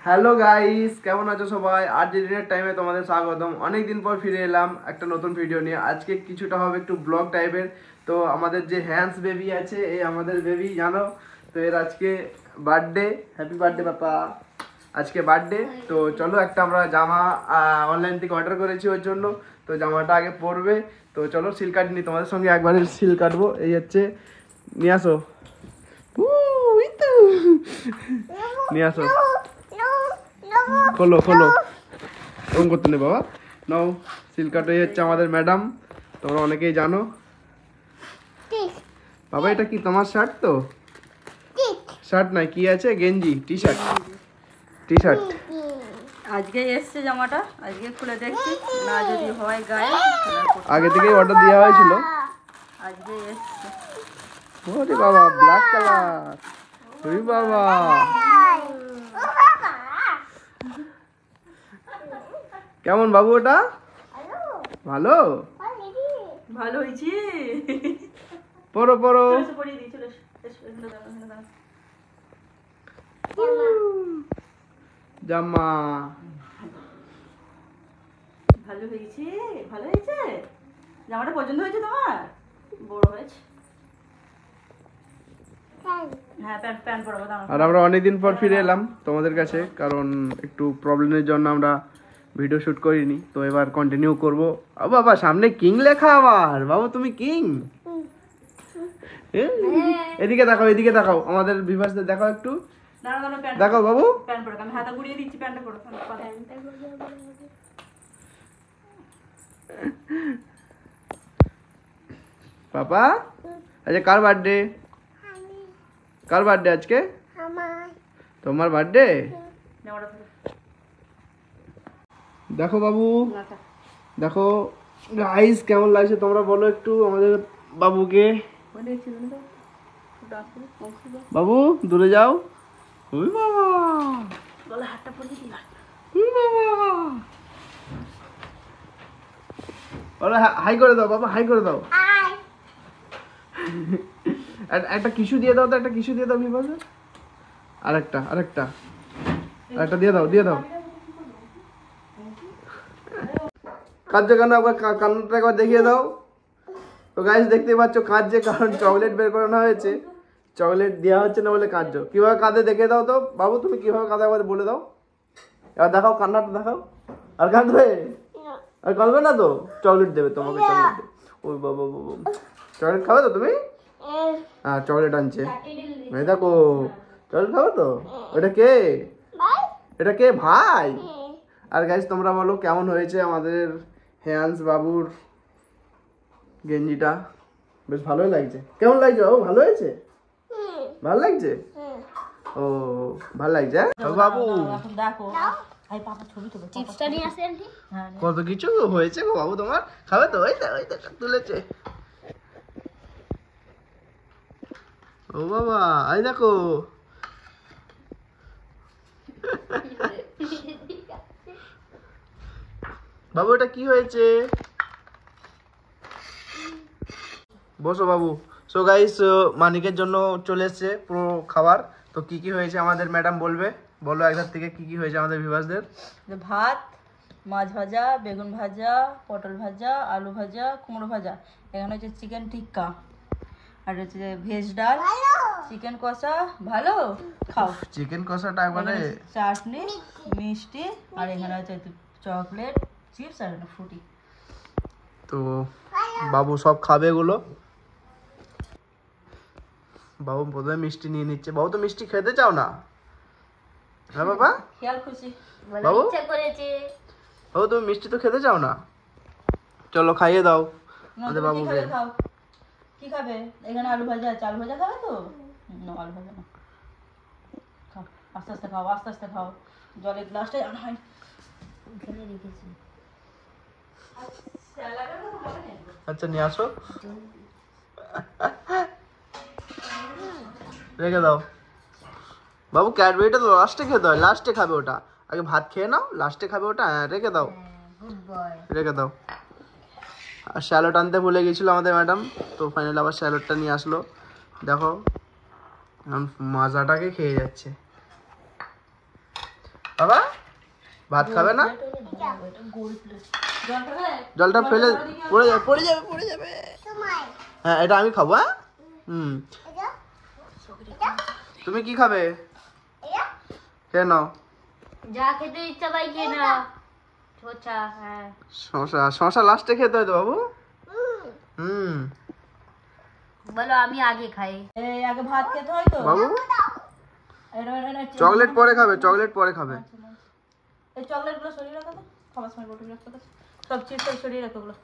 Hello guys, কেমন আছো সবাই? আর ডিনার টাইমে তোমাদের স্বাগতম। অনেক দিন পর ফিরে এলাম একটা নতুন ভিডিও নিয়ে। আজকে কিছুটা হবে একটু ব্লগ টাইপের। তো আমাদের যে হ্যান্স বেবি আছে, এই আমাদের বেবি জানো তো, এর আজকে বার্থডে। হ্যাপি বার্থডে পাপা, আজকে বার্থডে। তো চলো একটা আমরা জামা অনলাইন থেকে অর্ডার করেছি ওর জন্য। তো জামাটা আগে পরবে। তো চলো সিল কাটিনি, তোমাদের সঙ্গে একবারে সিল কাটবো। এই হচ্ছে, নিয়ে আসো। এই তো, নিয়ে আসো, খোলো খোলো, ওরকম করতে নেই বাবা। নাও সিল কাটাই হচ্ছে আমাদের ম্যাডাম, তোমরা অনেকেই জানো। বাবা এটা কি তোমার শার্ট? তো শার্ট নাই, কি আছে? গেঞ্জি, টি শার্ট। টি শার্ট আজকে এসছে জামাটা, আজকে খুলে দেখছি, না যদি হয় গায়ে। আগে থেকেই অর্ডার দেওয়া হয়েছিল। আজকে এসছে। ওরে বাবা, ব্ল্যাক কালার। ওরে বাবা, কেমন বাবু ওটা? ভালো, ভালো হয়েছে। পরো পরো। জামা ভালো হয়েছে, ভালো হয়েছে। জামাটা পছন্দ হয়েছে তোমার? বড় হয়েছে। হ্যাঁ, প্যান্ট প্যান্ট পরাবো। আর আমরা অনেকদিন পর ফিরে এলাম তোমাদের কাছে, কারণ একটু প্রবলেমের জন্য আমরা ভিডিও শুট করিনি। তো এবার কন্টিনিউ করবো। ও বাবা, সামনে কিং লেখা আবার। বাবু তুমি কিং। এদিকে দেখাও, এদিকে দেখাও, আমাদের ভিউয়ার্সদের দেখাও একটু। দেখাও বাবু। প্যান্ট পরো, আমি হাতা ঘুরিয়ে দিচ্ছি। প্যান্টটা পরো। পাপা আজকে কার বার্থডে? কার বার্থডে আজকে? তোমার বার্থডে। দেখো বাবু, দেখো গাইস, কেমন লাগছে তোমরা বলো একটু আমাদের বাবুকে। বাবু দূরে যাও। ওই বাবা, হাতটা পরিয়ে দিলাম। ওই বাবা, ওরা হাই করে দাও বাবা, হাই করে দাও। একটা কিছু দিয়ে দাও তো, একটা কিছু দিয়ে দাও বিপাশা। আরেকটা আরেকটা আরেকটা দিয়ে দাও, দিয়ে দাও। কাঁদছে কেন? একবার কান্নাটা একবার দেখিয়ে দাও। তো গাইস দেখতেই পাচ্ছ কাঁদছে, কারণ চকলেট বের করানো হয়েছে। চকলেট দেওয়া হচ্ছে না বলে কাঁদছো। কিভাবে কাঁদে দেখে দাও তো বাবু, তুমি কিভাবে কাঁদে একবার বলে দাও। এবার দেখাও, কান্নাটা দেখাও। আর কাঁদবে? আর কাঁদবে না তো? চকলেট দেবে তোমাকে, চকলেট দেবে। ওই বাবা বাবা, চকলেট খাবে তো তুমি? হ্যাঁ চকলেট আনছে, এই দেখো চকলেট খাবে তো। ওটা কে? এটা কে? ভাই। আর গাইস তোমরা বলো কেমন হয়েছে আমাদের হ্যান্স বাবুর গেঞ্জিটা? বেশ ভালোই লাগছে। কেমন লাগছে বাবু? ভালো হয়েছে? ভালো লাগছে? ও ভালো লাগছে বাবু। দেখো, ছবি তোলো। চিপসটা নিয়ে আসে আন্টি। কত কিছু হয়েছে গো বাবু তোমার। খাবে তো? ওই তো তুলেছে। ও বাবা, এই দেখো। বাবু এটা কি হয়েছে? বসো বাবু। সো গাইস, মানিকের জন্য চলে এসছে পুরো খাবার। তো কি কি হয়েছে আমাদের ম্যাডাম বলবে। বলো একধার থেকে কি কি হয়েছে আমাদের ভিউয়ার্সদের। ভাত, মাছ ভাজা, বেগুন ভাজা, পটল ভাজা, আলু ভাজা, কুমড়ো ভাজা। এখানে হচ্ছে চিকেন টিক্কা, আর হচ্ছে ভেজ ডাল, চিকেন কষা। ভালো খাও। চিকেন কষাটা একবারে, চাটনি, মিষ্টি, আর এখানে হচ্ছে চকলেট, চিপস আর ফ্রুটি। তো বাবু সব খাবে এগুলো। বাবু প্রথমে মিষ্টি নিয়ে নিচ্ছে। বাবু তো মিষ্টি খেতে চাও না? হ্যাঁ বাবা, খেয়াল খুশি বাবু, বাবু তুমি মিষ্টি তো খেতে চাও না? চলো খাইয়ে দাও আমাদের বাবুকে। খাও, কি খাবে? এখানে আলু ভাজা আছে, আলু ভাজা খাবে তো? না, আলু ভাজা না। খাও, আস্তে আস্তে খাও, আস্তে আস্তে খাও। জলের গ্লাসটাই আনা হয়, ওখানে রেখেছি। আচ্ছা নিয়ে আসো, রেখে দাও। বাবু ক্যাডবেরিটা তো লাস্টে খেতে হয়, লাস্টে খাবে ওটা। আগে ভাত খেয়ে নাও, লাস্টে খাবে ওটা। হ্যাঁ রেখে দাও, রেখে দাও। আর স্যালাড আনতে ভুলে গেছিলো আমাদের ম্যাডাম। তো ফাইনালি আবার স্যালাডটা নিয়ে আসলো। দেখো এখন মজাটাকে খেয়ে যাচ্ছে। বাবা ভাত খাবে না? জলটা ফেলে পড়ে যাবে। হ্যাঁ এটা আমি খাবো। হ্যাঁ তুমি কি খাবে? খেয়ে নাও। যা খেতে ইচ্ছা ভাই খেয়ে না। হ্যাঁ শশা লাস্টে খেতে হয় তো বাবু। বলো আমি আগে খাই। এই আগে ভাত খেতে হয় তো বাবু এটা চকলেট পরে খাবে, চকলেট পরে খাবে। এই চকলেটগুলো সরিয়ে রাখো তো, খাবার সময় বটল রাখতে সব চিপস সব সরিয়ে রাখো ওগুলো।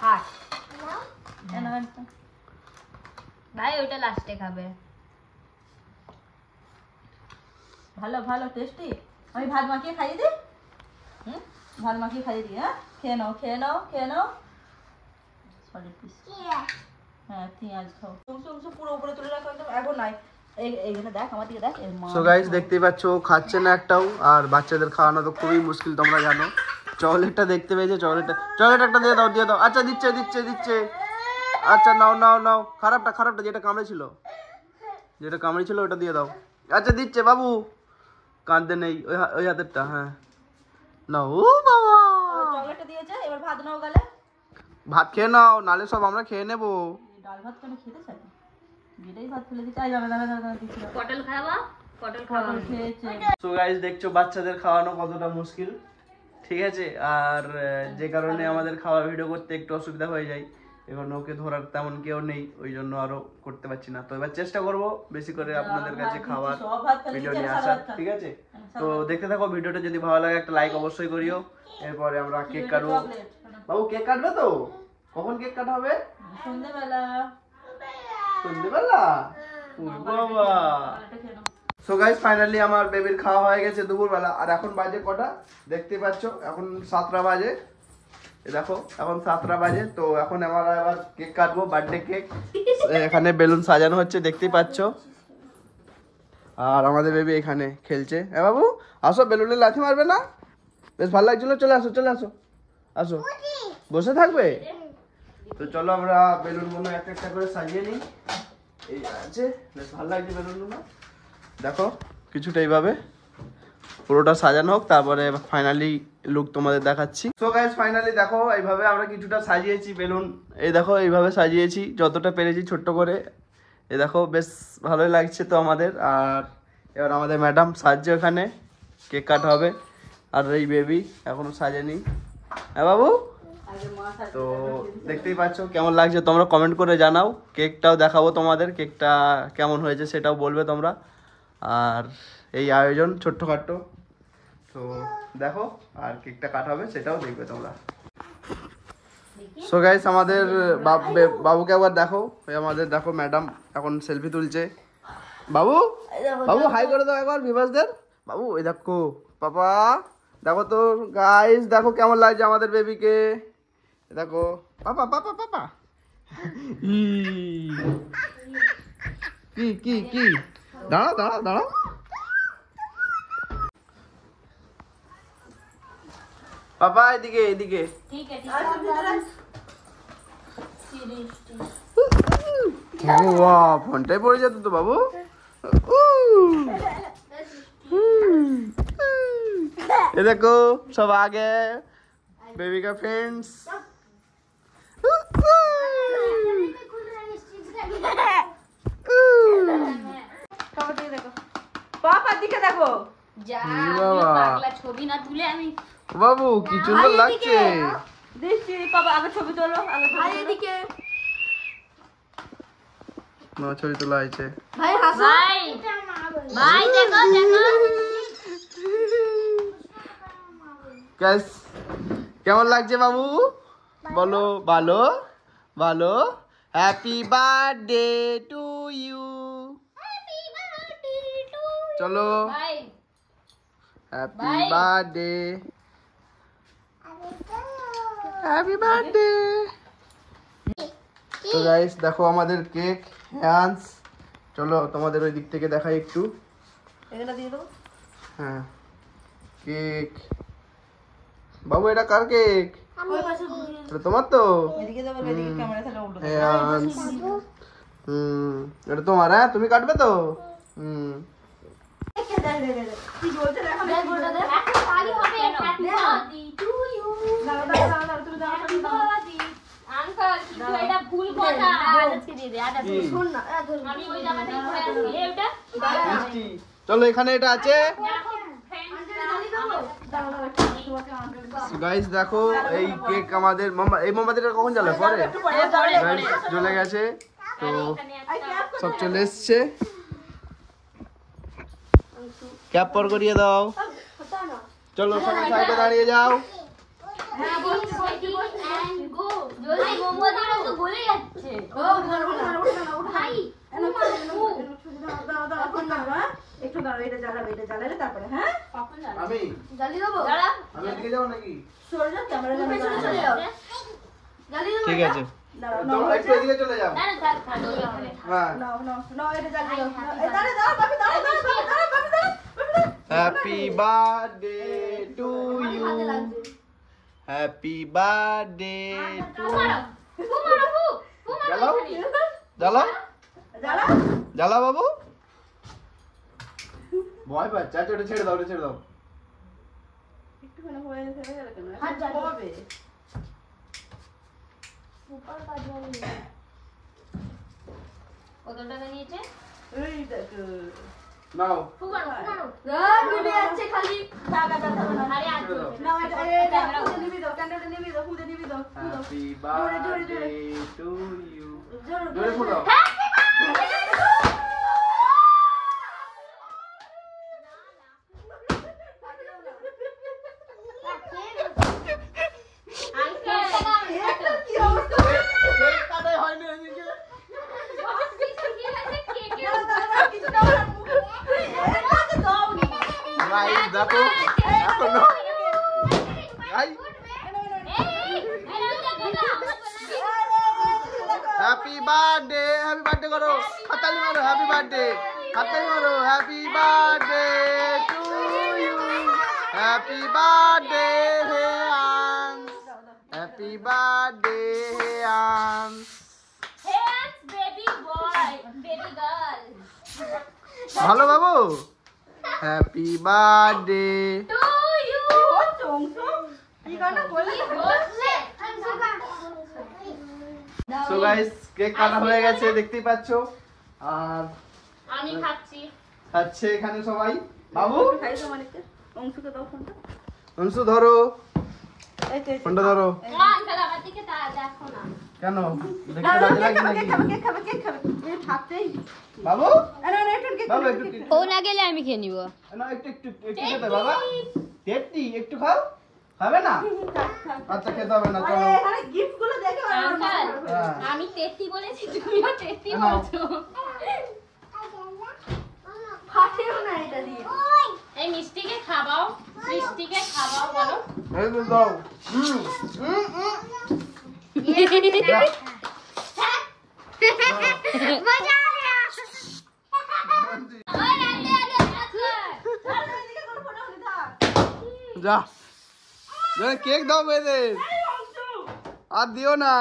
খাস এনে ভাই ওটা লাস্টে খাবে। ভালো ভালো টেস্টি। আমি ভাত মাখিয়ে খাইয়ে দিই। ভাত মাখিয়ে খাইয়ে দিই। হ্যাঁ খেয়ে নাও খেয়ে নাও খেয়ে নাও। Sorry piece. হ্যাঁ পেঁয়াজ খাও। পুরো উপরে তুলে রাখো একদম। এখন নাই এইখানে দেখ আমার দিকে দেখ। সো গাইস দেখতেই পাচ্ছ খাচ্ছে না একটাও। আর বাচ্চাদের খাওয়ানো তো খুবই মুশকিল, তোমরা জানো। চকলেটটা দেখতে পেয়েছে, চকলেট একটা দিয়ে দাও দিয়ে দাও। আচ্ছা দিচ্ছে। আচ্ছা নাও খারাপটা যেটা কামড়ে ছিল ওটা দিয়ে দাও। আচ্ছা দিচ্ছে বাবু, কাঁদতে নেই। ওই হাতেরটা। হ্যাঁ নাও। ও বাবা চকলেটটা দিয়েছে, এবার ভাত নাও গালে। ভাত খেয়ে নাও, নালে সব আমরা খেয়ে নেবো। ডাল ভাত কেন খেতে চাই? যেটাই ভাত ফেলে দিতে চাই। দাঁড়া দিচ্ছি। পটল খাওয়া পটল খাওয়া খেয়েছে। সো গাইস দেখছো বাচ্চাদের খাওয়ানো কতটা মুশকিল, ঠিক আছে। আর যে কারণে আমাদের খাওয়া ভিডিও করতে একটু অসুবিধা হয়ে যায়। এখন ওকে ধরার তেমন কেউ নেই, ওই জন্য আরো করতে পারছি না। তো এবার চেষ্টা করব বেশি করে আপনাদের কাছে খাওয়ার ভিডিও নিয়ে আসার, ঠিক আছে। তো দেখতে থাকো ভিডিওটা, যদি ভালো লাগে একটা লাইক অবশ্যই করিও। এরপরে আমরা কেক কাটবো। বাবু কেক কাটবে তো? কখন কেক কাটা হবে? সন্ধ্যেবেলা। বাবা। সো গাইস ফাইনালি আমার বেবির খাওয়া হয়ে গেছে দুপুরবেলা। আর এখন বাজে কটা দেখতে পাচ্ছ, এখন 7টা বাজে। দেখো এখন 7টা বাজে। তো এখন আমরা এবার কেক কাটবো, বার্থডে কেক। এখানে বেলুন সাজানো হচ্ছে দেখতেই পাচ্ছ। আর আমাদের বেবি এখানে খেলছে। বাবু আসো, বেলুনে লাথি মারবে না? বেশ ভালো লাগছিল, চলে আসো বসে থাকবে। তো চলো আমরা বেলুনগুলো একটা করে সাজিয়ে নিই। এই আছে, বেশ ভালো লাগছে বেলুনগুলো। দেখো কিছুটা এইভাবে পুরোটা সাজানো হোক, তারপরে ফাইনালি লুক তোমাদের দেখাচ্ছি। সো গাইস ফাইনালি দেখো এইভাবে আমরা কিছুটা সাজিয়েছি বেলুন। এই দেখো এইভাবে সাজিয়েছি যতটা পেরেছি ছোট্ট করে। এই দেখো বেশ ভালোই লাগছে তো আমাদের। আর এবার আমাদের ম্যাডাম সাজছে, ওখানে কেক কাটা হবে। আর এই বেবি এখনো সাজেনি। হ্যাঁ বাবু। তো দেখতেই পাচ্ছ কেমন লাগছে তোমরা কমেন্ট করে জানাও। কেকটাও দেখাবো তোমাদের, কেকটা কেমন হয়েছে সেটাও বলবে তোমরা। আর এই আয়োজন ছোট্টখাট্টো, তো দেখো আর কেকটা কাটা হবে সেটাও দেখবে তোমরা। সো গাইস আমাদের বাবুকে একবার দেখো। আমাদের দেখো ম্যাডাম এখন সেলফি তুলছে। বাবু হাই করে দাও একবার ভিভাসদের। বাবু এই দেখো পাপা, দেখো তো গাইস, দেখো কেমন লাগছে আমাদের বেবিকে। দেখো পাপা কি দাঁড়াও পাপা এদিকে। ফোনটাই পড়ে যেত তো বাবু। ये देखो सब आ गए बेबी का फ्रेंड्स। পাপা দিকে দেখো। পাগলা ছবি না তুলে আমি বাবু কি সুন্দর লাগছে। দিচ্ছি পাপা, আগে ছবি তোলো। আগে এদিকে না ছবি তোলা হয়েছে। ভাই হাসো। ভাই দেখো গ্যাস কেমন লাগছে বাবু বলো? ভালো। Happy birthday to you. চলো ভাই হ্যাপি বার্থডে। তো গাইস দেখো আমাদের কেক হ্যান্স। চলো তোমাদের ওই দিক থেকে দেখাই একটু। এগুলো দিয়ে দেবো। হ্যাঁ কেক। বাবু এটা কার কেক? এটা তোমার তো? এদিকে দেবো, এদিকে ক্যামেরা তাহলে উল্টো। হ্যান্স। এটা তোমার? হ্যাঁ তুমি কাটবে তো? কি বলছে দেখো না, দেখ কি ওটা বলছে? দেখ একটা তালি হবে হ্যাপি বার্থডে টু ইউ দাঁড়াও, দাঁড়াও, দাঁড়াও, তুমি দাঁড়াও, হ্যাপি তুমি দাঁড়াও। বার্থডে আঙ্কেল কিন্তু এটা ভুল কথা আজকে দিয়ে দে আটা কি? শোন না, আমি ওই জায়গাটাই পড়ে আছি এই ওটা মিষ্টি চলো এখানে এটা আছে গাইস দেখো এই কেক আমাদের এই মোমবাতিটা কখন জ্বালে পরে গাইস জ্বলে গেছে তো সব চলে এসছে ক্যাপ পর করিয়ে দাও চলো সবাই সাইডে দাঁড়িয়ে যাও জলদি মোমবাতিটা তো গলে যাচ্ছে ভাই একটু দাঁড়াও, এটা জ্বালাবে, এটা জ্বালালে তারপরে, হ্যাঁ? কখন যাবে আমি জলদি দেবো দাঁড়া আমি এদিকে যাবো নাকি সরে যাও, ক্যামেরা চলে চলে যাও যাও। জলদি দেবো ঠিক আছে দাঁড়াও, তোমরা একটু এদিকে চলে যাও দাঁড়া থাক থাক ওইখানে হ্যাঁ নাও, নাও, নাও, এটা জ্বালিয়ে দাও। এই দাঁড়াও, দাঁড়াও, বাপি, দাঁড়াও, দাঁড়াও, দাঁড়াও, দাঁড়াও, বাপি, দাঁড়াও, বাপি, দাঁড়াও। Happy birthday to you happy birthday to জ্বালাও জ্বালাও জ্বালাও। জ্বালাও বাবু ভয় পাচ্ছে আচ্ছা ওটা ছেড়ে দাও ওটা ছেড়ে দাও একটুখানি হয়ে গেলে কেন? হাত জ্বালিয়ে। হবে। কত টাকা নিয়েছে এই দেখো। নাও ডুবে যাচ্ছে খালি টাকা টাকা আরে আর ছেড়ে দাও নাও, এটা ফুঁদে নিবি দাও, ক্যান্ডেলটা নিবি দাও, ফুঁদে নিবি দাও, ফুঁদে দাও। হ্যাপি জোরে, জোরে, বার্থডে জোরে। টু ইউ জোরে, জোরে ফুটাও কি অবস্থা? কেক কাটাই হয়নি এদিকে দাও, দাও, দাও, কিছু দাও না, মুখে। এই দাও নি। গাইস দেখো এখনো গাইস হ্যাপি বার্থডে করো হাততালি মারো হ্যাপি বার্থডে হাততালি মারো happy birthday to you happy birthday hey Ansh happy birthday hey Ansh ভালো বাবু হ্যাপি বার্থডে হচ্ছে অংশ? কি গানটা বললি? সো গাইস কেক কাটা হয়ে গেছে দেখতেই পাচ্ছো আর আমি খাচ্ছি আছে এখানে সবাই বাবু খাই তো মানিককে। অংশকে দাও ফোনটা। অংশু ধরো এই তো, এই তো। ফোনটা ধরো আঙ্কেল আমার দিকে দেখো না কেন না, দেখতে না, লাগে কেক নাকি খাবে, কেক খাবে, কেক খাবে, কেক খাবে। এই থাকতেই। বাবু না, না, একটু কেক বাবু খাবে, একটু কেক একটু ও না গেলে আমি খেয়ে নিব না একটু একটু একটু খেতে বাবা টেট্টি একটু খাও খাবে না আচ্ছা খেতে হবে না আরে, চলো এখানে gift গুলো দেখে আমার মাথা আঙ্কেল খারাপ হয়ে যাচ্ছে। হ্যাঁ। আমি তেত্তি বলেছি তুমিও তেত্তি নাও। বলছো ফাটেও না এটা দিয়ে। এই মিষ্টিকে খাওয়াও মিষ্টিকে খাওয়াও বলো এই তো দাও যা। মজা আ গয়া ওই আগে আগে আর এদিকে কোনো ফটো হলে থাক। যা কেক দাও মেয়েদের এই অংশ। আর দিও না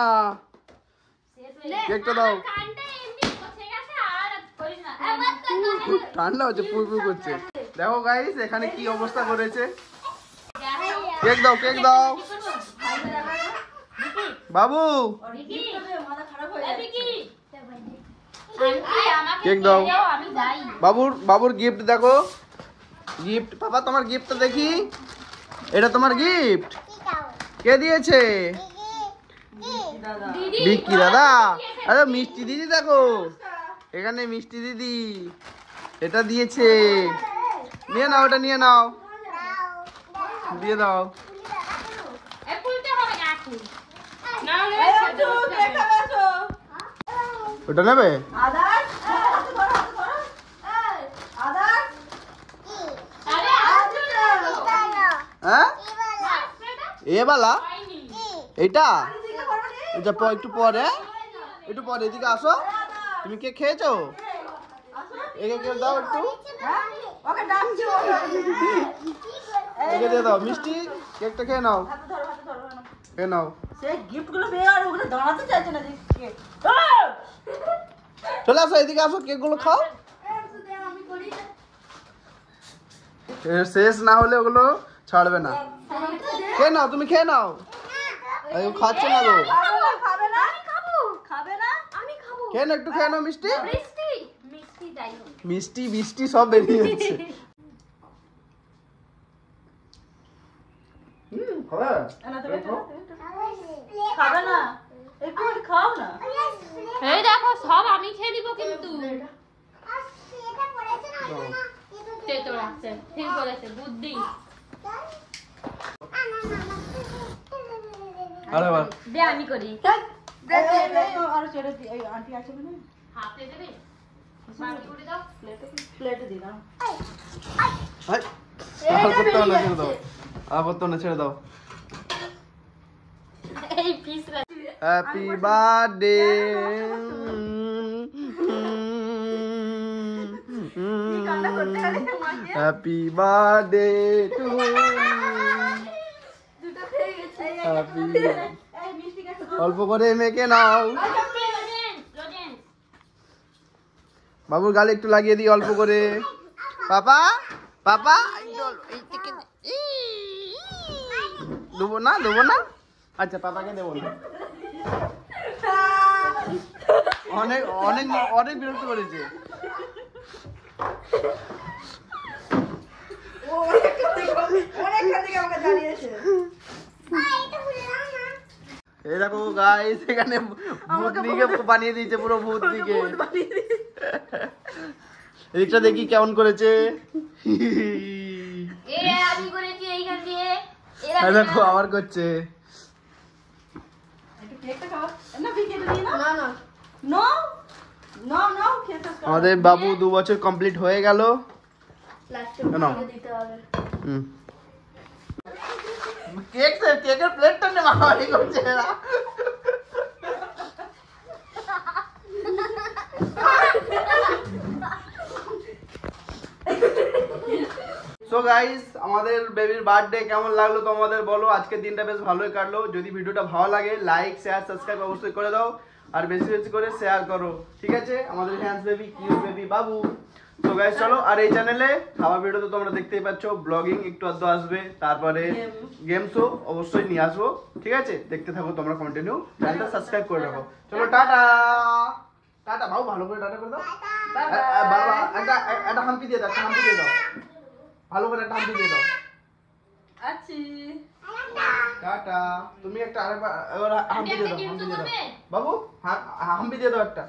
কেকটা দাও কানটা এমনি বসে গেছে আর করিস না আবার তো ঠান্ডা হচ্ছে পুর পুর করছে দেখো গাইস এখানে কি অবস্থা করেছে কেক দাও বাবু gift টা দে, মাথা খারাপ হয়ে যাচ্ছে। কেক দাও আমি যাই বাবুর গিফট দেখো গিফট পাপা তোমার গিফটটা দেখি এটা তোমার গিফট কে দিয়েছে দাদা। বিক্কি দাদা আরে মিষ্টি দিদি দেখো এখানে মিষ্টি দিদি এটা দিয়েছে নিয়ে নাও ওটা নিয়ে নাও দিয়ে দাও খুলতে হবে না এখন না এই অংশ, কেক খাবে আসো। ওটা নেবে আদার, হাতে ধরো, হাতে ধরো। এই, আদার। আরে হাতে ধরো। হ্যাঁ এ বালা হয়নি এটা এদিকে করো নি। এটা একটু পরে একটু পরে এদিকে আসো তুমি কে খেয়েছো একে কে দাও একটু হ্যাঁ? ওকে ডাকছি, ওকে। একে দিয়ে দাও মিষ্টি কেকটা খেয়ে নাও হাতে ধরো, হাতে ধরো, না। খেয়ে নাও সেই গিফট গুলো পেয়ে আর ওখানে দাঁড়াতে চাইছে না যে কেক। চলে আসো এদিকে আসো কেক গুলো খাও শেষ না হলে ওগুলো ছাড়বে না। খেয়ে নাও, তুমি খেয়ে নাও। খাচ্ছে না গো। খাবে না? খাবে না? খেয়ে নাও, একটু খেয়ে নাও মিষ্টি। মিষ্টি যাই হোক। মিষ্টি মিষ্টি সব বেরিয়ে যাচ্ছে। খাবে? না, তুমি একটু নাও, তুমি একটু নাও। খাবে না? একটু খাও না। এই দেখো সব আমি খেয়ে নিব কিন্তু। তেতো লাগছে, ঠিক বলেছে, বুদ্ধি। আরে বাহ, দে আমি করি। আর ছেড়ে দি, এই আন্টি আছে না? হাতে দেবে? বাড়ি করে দাও। প্লেটে দি না। হাই। আর করতে হবে না, ছেড়ে দাও। আর করতে হবে না, ছেড়ে দাও। এই piece happy birthday. Happy birthday two happy. অল্প করে মেখে নাও। বাবুর গালে একটু লাগিয়ে দিই অল্প করে। পাপা পাপা দেবো না, দেবো না। আচ্ছা পাপাকে দেবো না। অনেক অনেক অনেক বিরক্ত করেছে। এই দেখো গাইস, এখানে ভূতনিকে বানিয়ে দিয়েছে, পুরো ভূতনিকে। এদিকটা দেখি কেমন করেছে। আমি করেছি এইখান দিয়ে। এই দেখো আবার করছে। আমাদের বাবু 2 বছর কমপ্লিট হয়ে গেল। কেকের প্লেটটা নে, মারামারি করছে এরা। সো গাইস, আমাদের বেবির বার্থডে কেমন লাগলো তোমাদের বলো। আজকের দিনটা বেশ ভালোই কাটলো। যদি ভিডিওটা ভালো লাগে লাইক শেয়ার সাবস্ক্রাইব অবশ্যই করে দাও, আর বেশি বেশি করে শেয়ার করো, ঠিক আছে। আমাদের হ্যান্স বেবি, কিউট বেবি বাবু। তো গাইস চলো, আর এই চ্যানেলে খাওয়ার ভিডিও তো তোমরা দেখতেই পাচ্ছ, ব্লগিং একটু আধটু আসবে, তারপরে গেমসও অবশ্যই নিয়ে আসবো, ঠিক আছে। দেখতে থাকো তোমরা কন্টিনিউ, চ্যানেলটা সাবস্ক্রাইব করে রাখো। চলো টাটা টাটা। বাবু ভালো করে টাটা করে দাও। বাবা একটা হাম্পি দিয়ে দাও, একটা হাম্পি দিয়ে দাও, ভালো করে একটা হাম্পি দিয়ে দাও। আছি। টাটা। তুমি একটা আরেকবার হাম্পি দিয়ে দাও, হাম্পি দিয়ে দাও বাবু। হাম্পি দিয়ে দাও একটা।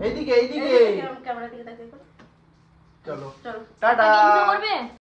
এইদিকে এইদিকে। ক্যামেরা দিকে তাকিয়ে চলো চলো। টাটা। করবে